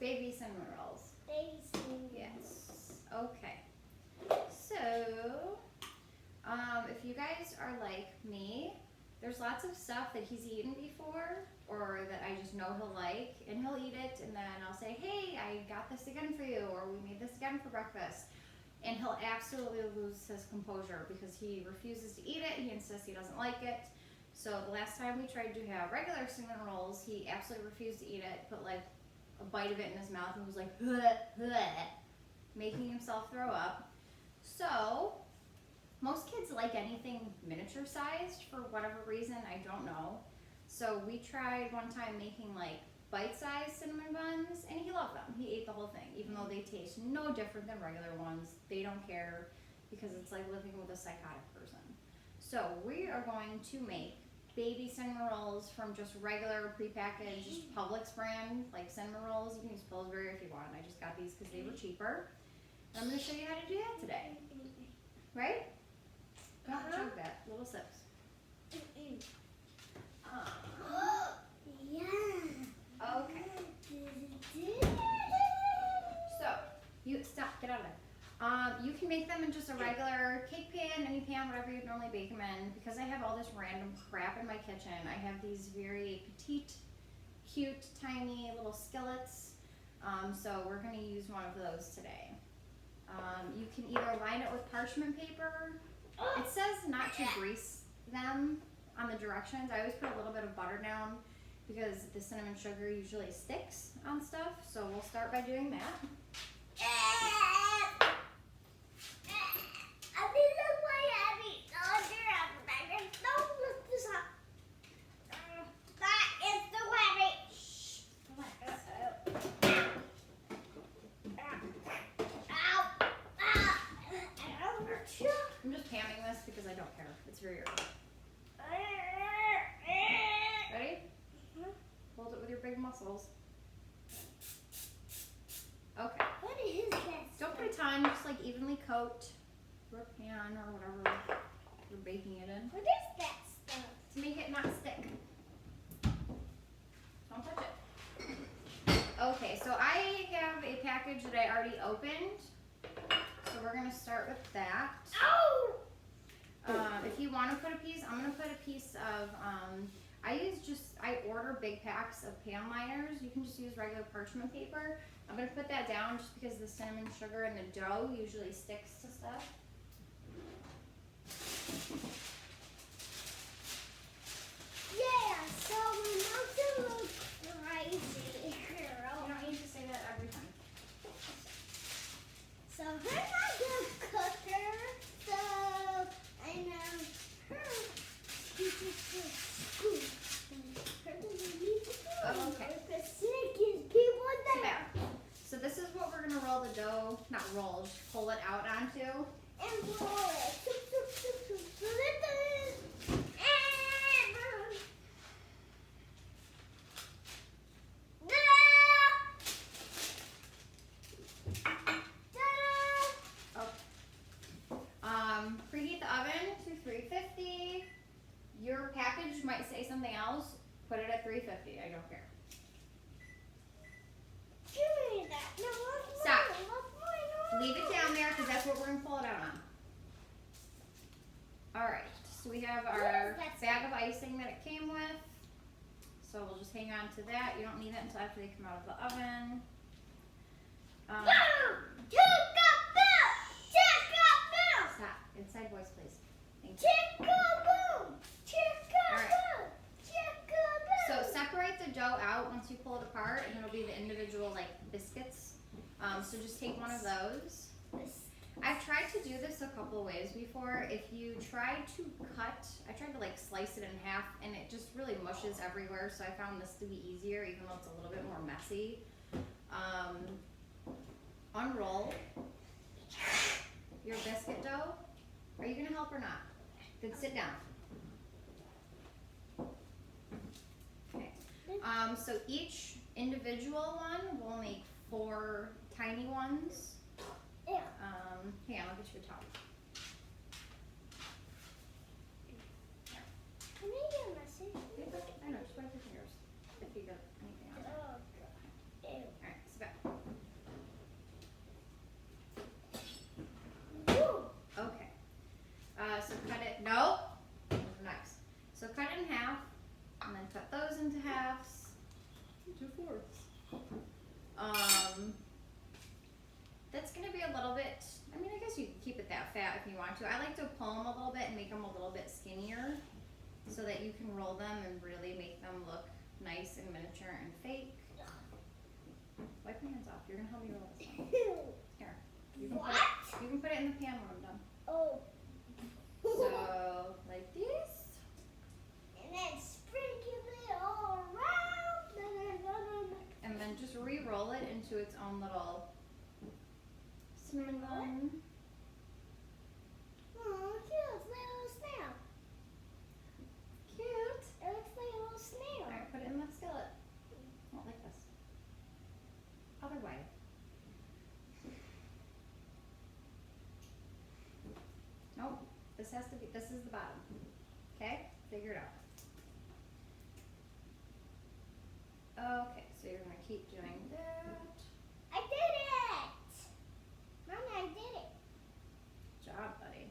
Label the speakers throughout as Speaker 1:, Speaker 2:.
Speaker 1: Baby cinnamon rolls.
Speaker 2: Baby cinnamon rolls.
Speaker 1: Yes. Okay. So, if you guys are like me, there's lots of stuff that he's eaten before or that I just know he'll like, and he'll eat it, and then I'll say, hey, I got this again for you, or we made this again for breakfast. And he'll absolutely lose his composure because he refuses to eat it. He insists he doesn't like it. So the last time we tried to have regular cinnamon rolls, he absolutely refused to eat it, put like a bite of it in his mouth and was like, making himself throw up. So most kids like anything miniature sized for whatever reason, I don't know. So we tried one time making like bite-sized cinnamon buns, and he loved them. He ate the whole thing, even though they taste no different than regular ones. They don't care because it's like living with a psychotic person. So we are going to make baby cinnamon rolls from just regular prepackaged Publix brand, like cinnamon rolls. You can use Pillsbury if you want. I just got these because they were cheaper. And I'm going to show you how to do that today. Right? Don't chug that. Little sips.
Speaker 2: Yeah.
Speaker 1: Okay. So, you stop. Get out of there. You can make them in just a regular cake pan, any pan, whatever you'd normally bake them in. Because I have all this random crap in my kitchen, I have these very petite, cute, tiny little skillets. So we're going to use one of those today. You can either line it with parchment paper. It says not to grease them on the directions. I always put a little bit of butter down because the cinnamon sugar usually sticks on stuff. So we'll start by doing that. I'm just pamming this because I don't care. It's very early. Ready? Hold it with your big muscles. Okay.
Speaker 2: What is that?
Speaker 1: Don't put a ton, just like evenly coat your pan or whatever you're baking it in.
Speaker 2: What is that stuff?
Speaker 1: To make it not stick. Don't touch it. Okay, so I have a package that I already opened. So we're gonna start with that.
Speaker 2: Oh!
Speaker 1: If you want to put a piece, I'm gonna put a piece of. I order big packs of pan liners. You can just use regular parchment paper. I'm gonna put that down just because the cinnamon sugar in the dough usually sticks to stuff.
Speaker 2: Yeah, so we must look crazy, girl.
Speaker 1: You don't need to say that every time.
Speaker 2: So her not the cooker, so I know her.
Speaker 1: Okay.
Speaker 2: The sneakiest people
Speaker 1: Sit
Speaker 2: there.
Speaker 1: back. So this is what we're gonna roll the dough, not roll, just pull it out onto.
Speaker 2: And roll it.
Speaker 1: Preheat the oven to 350. Your package might say something else. Put it at 350. I don't care.
Speaker 2: Give me that. No, what's
Speaker 1: Stop.
Speaker 2: mine? What's mine?
Speaker 1: Leave it down there because that's what we're gonna pull it out on. All right. So we have our bag of icing that it came with. So we'll just hang on to that. You don't need it until after they come out of the oven. Stop. Inside voice, please. Thank you. So separate the dough out once you pull it apart, and it'll be the individual like biscuits. So just take one of those. I've tried to do this a couple of ways before. If you try to cut, I tried to like slice it in half, and it just really mushes everywhere. So I found this to be easier, even though it's a little bit more messy. Unroll your biscuit dough. Are you gonna help or not? Then sit down. Okay. So each individual one will make 4 tiny ones.
Speaker 2: Yeah.
Speaker 1: Hang on, I'll get you a towel.
Speaker 2: Can I get a message?
Speaker 1: I know, just wipe your fingers if you got anything on there.
Speaker 2: Oh, God. Ew.
Speaker 1: Alright, sit back. make them a little bit skinnier so that you can roll them and really make them look nice and miniature and fake. Wipe your hands off. You're gonna help me roll this one. Here. You can put it in the pan when I'm done.
Speaker 2: Oh.
Speaker 1: So, like this.
Speaker 2: And then sprinkle it all around.
Speaker 1: And then just re-roll it into its own little cinnamon bun.
Speaker 2: Oh, cute. Little snail.
Speaker 1: Cute.
Speaker 2: It looks like a little snail.
Speaker 1: Alright, put it in the skillet. Not like this. Other way. Nope. This is the bottom. Okay? Figure it out. Okay, so you're gonna keep doing that.
Speaker 2: I did it! Mommy, I did it.
Speaker 1: Good job, buddy.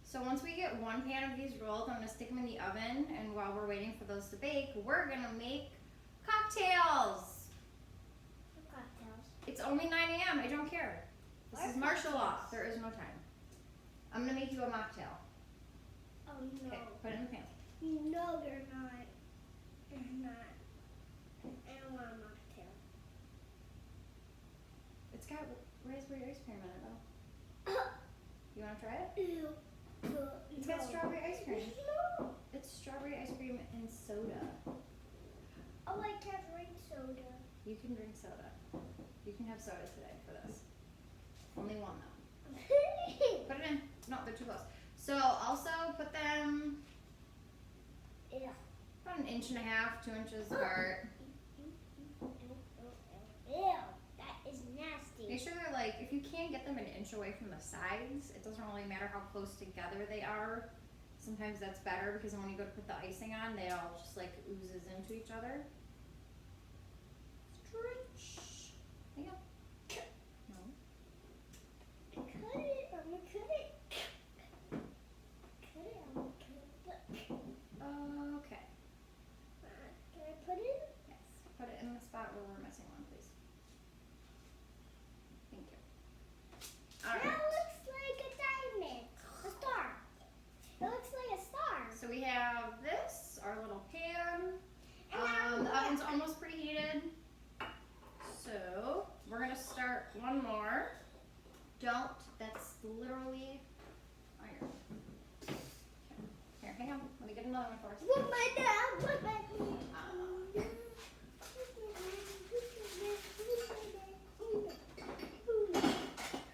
Speaker 1: So once we get one pan of these rolled, I'm gonna stick them in the oven, and while we're waiting for those to bake, we're gonna make cocktails.
Speaker 2: What cocktails?
Speaker 1: It's only 9 a.m. I don't care. This
Speaker 2: What
Speaker 1: is martial law.
Speaker 2: cocktails?
Speaker 1: There is no time. I'm gonna make you a mocktail.
Speaker 2: Oh no.
Speaker 1: Okay, put it in the pan.
Speaker 2: No, you're not. You're not. I don't want a mocktail.
Speaker 1: It's got raspberry ice cream in it though. You wanna try it?
Speaker 2: Ew.
Speaker 1: It's got strawberry ice cream.
Speaker 2: No.
Speaker 1: It's strawberry ice cream and soda.
Speaker 2: Oh, I can't drink soda.
Speaker 1: You can drink soda. You can have soda today for this. Only one though. Put it in. No, they're too close. So also put them
Speaker 2: Ew.
Speaker 1: about 1.5 inches, 2 inches apart.
Speaker 2: Ew. That is nasty.
Speaker 1: Make sure they're like, if you can get them 1 inch away from the sides, it doesn't really matter how close together they are. Sometimes that's better because then when you go to put the icing on, they all just like oozes into each other. Stretch. There you go. No.
Speaker 2: Cut it. I'm gonna cut it. Cut it. I'm gonna cut it.
Speaker 1: Okay.
Speaker 2: Can I put it?
Speaker 1: Yes. Put it in the spot where we're missing one, please. Thank you. All
Speaker 2: That
Speaker 1: right.
Speaker 2: looks like a diamond. A star. It looks like a star.
Speaker 1: So we have this, our little pan.
Speaker 2: And
Speaker 1: The oven's almost preheated. So we're gonna start one more. Don't. That's literally iron. Here, hang on. Let me get another one first.
Speaker 2: With my dad. With my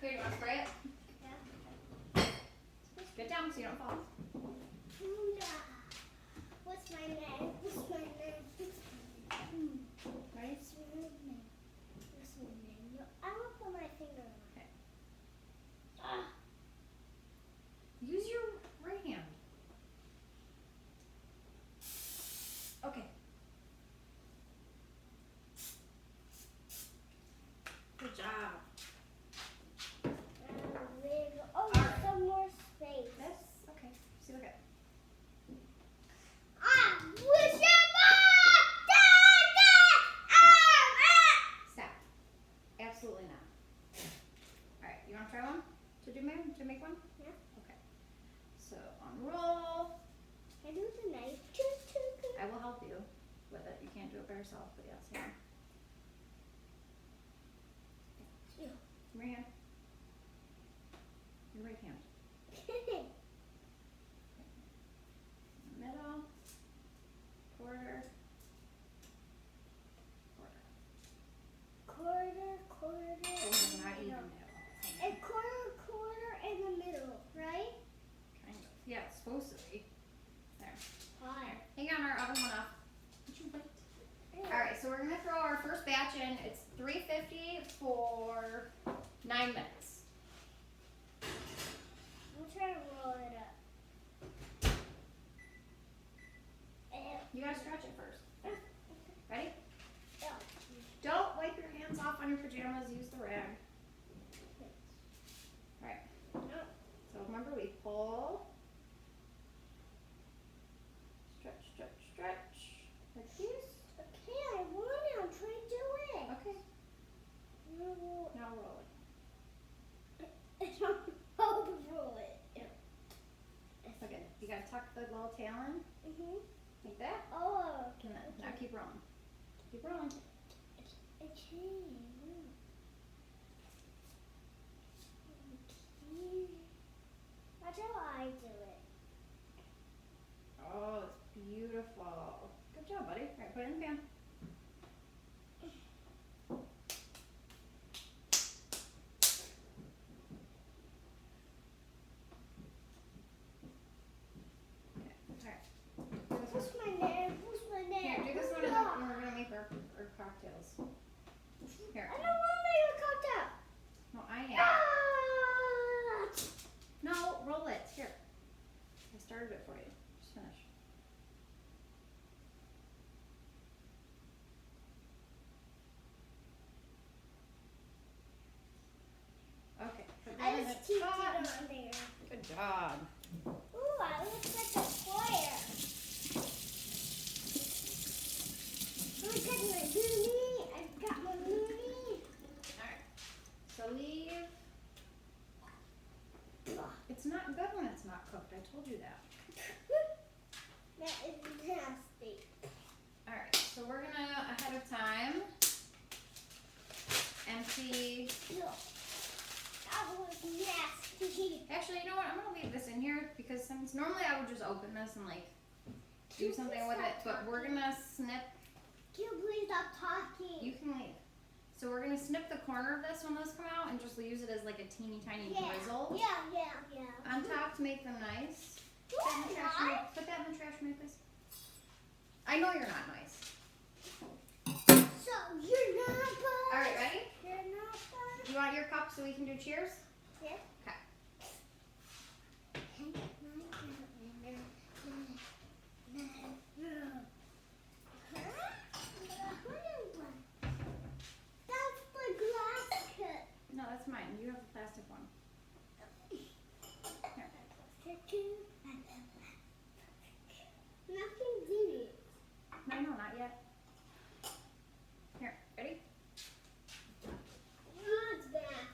Speaker 1: Here, you wanna spray it?
Speaker 2: Yeah.
Speaker 1: Get down so you don't fall.
Speaker 2: What's my name? What's my name?
Speaker 1: Ready?
Speaker 2: What's my name? What's my name? No, I want to put my finger on it.
Speaker 1: Okay. Use your right hand. Okay. Good job.
Speaker 2: Oh,
Speaker 1: Alright.
Speaker 2: some more space.
Speaker 1: This? Okay. See, look at.
Speaker 2: Wish
Speaker 1: Stop. Absolutely not. Alright, you wanna try one? To make one?
Speaker 2: Yeah.
Speaker 1: Okay. So unroll.
Speaker 2: I do the knife.
Speaker 1: I will help you with it. You can't do it by yourself, but yes, here.
Speaker 2: Yeah.
Speaker 1: Your hand. Your right hand. Middle. Quarter.
Speaker 2: Quarter.
Speaker 1: Oh, not even
Speaker 2: middle.
Speaker 1: middle.
Speaker 2: A quarter in the middle, right?
Speaker 1: Kind of. Yeah, it's supposed to be. There.
Speaker 2: Why?
Speaker 1: Hang on, our oven went off. Did you wait? Alright, so we're gonna throw our first batch in. It's 350 for 9 minutes.
Speaker 2: I'm trying to roll it up.
Speaker 1: You gotta stretch it first. Ready?
Speaker 2: Yeah.
Speaker 1: Don't wipe your hands off on your pajamas, use the rag. Alright.
Speaker 2: No.
Speaker 1: So remember we pull. Stretch, stretch, stretch. Like this.
Speaker 2: Okay, I want it. I'm trying to do it.
Speaker 1: Okay.
Speaker 2: No.
Speaker 1: Now roll it.
Speaker 2: I don't know how to roll it.
Speaker 1: the little tail in?
Speaker 2: Mhm.
Speaker 1: Like that?
Speaker 2: Oh.
Speaker 1: And then, now keep rolling. Keep rolling.
Speaker 2: Okay. That's how I do it.
Speaker 1: Oh, it's beautiful. Good job, buddy. All right, put it in the pan. Okay, all right.
Speaker 2: Who's my name? Who's my name?
Speaker 1: Here, do this one and then we're gonna make our cocktails. Here.
Speaker 2: I don't want to make a cocktail.
Speaker 1: No, I am.
Speaker 2: Ah!
Speaker 1: No, roll it. Here. I started it for you. Just finish. Okay. Put that
Speaker 2: I
Speaker 1: in
Speaker 2: just
Speaker 1: the
Speaker 2: keep it
Speaker 1: pot.
Speaker 2: on there.
Speaker 1: Good job.
Speaker 2: Ooh, I look like a square. Oh, I got my loony. I got my loony.
Speaker 1: Alright. So leave. It's not good when it's not cooked. I told you that.
Speaker 2: That is nasty.
Speaker 1: Alright, so we're gonna, ahead of time, empty.
Speaker 2: That was nasty.
Speaker 1: Actually, you know what? I'm gonna leave this in here because since normally I would just open this and like do something with it, but we're gonna snip.
Speaker 2: Can you please stop talking?
Speaker 1: You can leave. So we're gonna snip the corner of this when those come out and just use it as like a teeny tiny drizzle
Speaker 2: Yeah.
Speaker 1: on top to make them nice.
Speaker 2: Why?
Speaker 1: Put that in the trash, Lucas. I know you're not nice.
Speaker 2: So you're not fun.
Speaker 1: All right, ready?
Speaker 2: You're not fun.
Speaker 1: You want your cup so we can do cheers?
Speaker 2: Yeah.
Speaker 1: Okay.
Speaker 2: That's the glass cup.
Speaker 1: No, that's mine. You have the plastic one.
Speaker 2: Nothing's in it.
Speaker 1: No, not yet. Here, ready?
Speaker 2: What's that?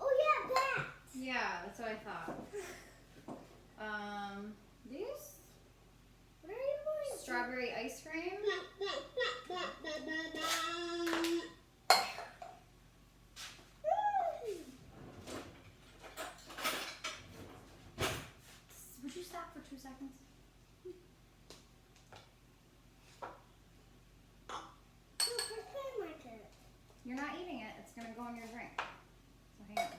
Speaker 2: Oh yeah, that.
Speaker 1: Yeah, that's what I thought. These
Speaker 2: What are you going to
Speaker 1: strawberry ice cream. Would you stop for 2 seconds? You're not eating it. It's gonna go in your drink. So hang on.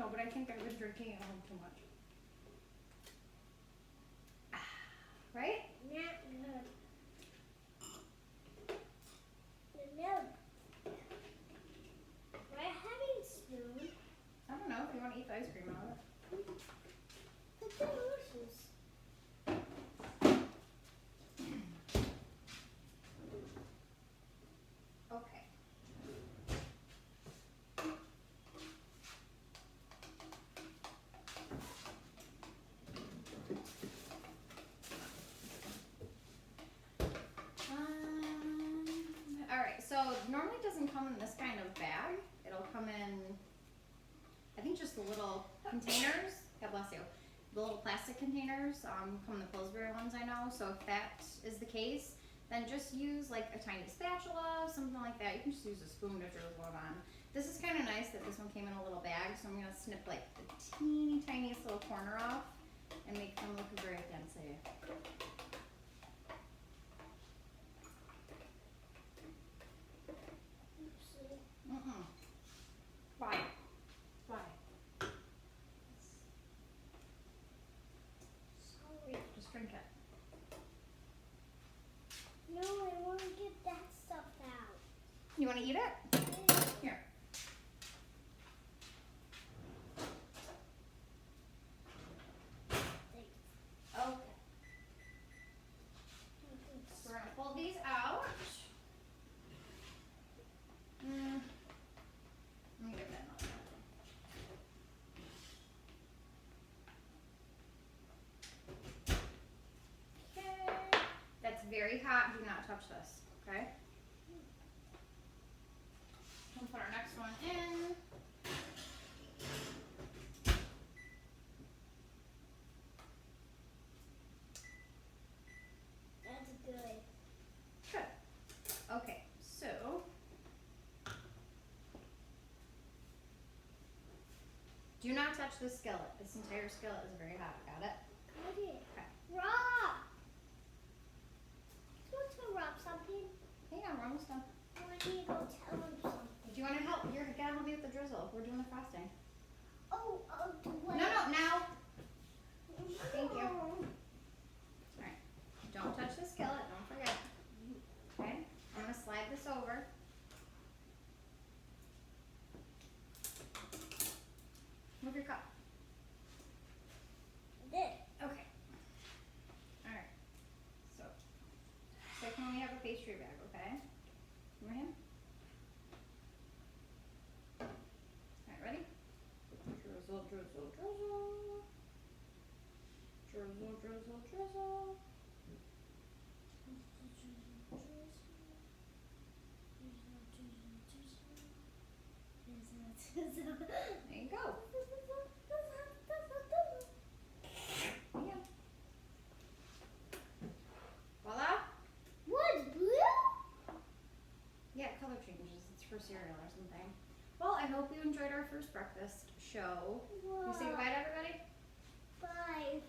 Speaker 1: know, but I think I've been drinking at home too much. Right?
Speaker 2: Not good. The milk. Am I having spoon?
Speaker 1: I don't know if you want to eat the ice cream out of it.
Speaker 2: It's delicious.
Speaker 1: Okay. All right. So normally it doesn't come in this kind of bag. It'll come in, I think, just the little containers. God bless you. The little plastic containers come in the Pillsbury ones, I know. So if that is the case, then just use like a tiny spatula, something like that. You can just use a spoon to drizzle it on. This is kind of nice that this one came in a little bag, so I'm gonna snip like the teeny tiniest little corner off and make them look very fancy. Why? Why?
Speaker 2: Sorry.
Speaker 1: Just drink it.
Speaker 2: No, I want to get that stuff out.
Speaker 1: You want to eat it? Here. Okay. So we're gonna pull these out. Let me get that another one. Okay. That's very hot. Do not touch this. Okay. We'll put our next one in.
Speaker 2: That's good.
Speaker 1: Good. Okay. So. Do not touch the skillet. This entire skillet is very hot. Got it?
Speaker 2: Got it.
Speaker 1: Okay.
Speaker 2: Rob! Do you want to rub something?
Speaker 1: Hang on, we're almost done.
Speaker 2: I want you to go tell him something.
Speaker 1: Do you want to help? You're gonna help me with the drizzle. We're doing the frosting.
Speaker 2: Oh, wait.
Speaker 1: No, now. Thank you.
Speaker 2: No.
Speaker 1: Alright. Don't touch the skillet. Don't forget. Okay? I'm gonna slide this over. Move your cup.
Speaker 2: I did.
Speaker 1: Okay. Alright. So, second we have a pastry bag, okay? Come here. Alright, ready? Drizzle, drizzle, drizzle. Drizzle, drizzle, drizzle. There you go. Yeah. Voila.
Speaker 2: What, blue?
Speaker 1: Yeah, color changes. It's for cereal or something. Well, I hope you enjoyed our first breakfast show. Can you say goodbye to everybody?
Speaker 2: Bye.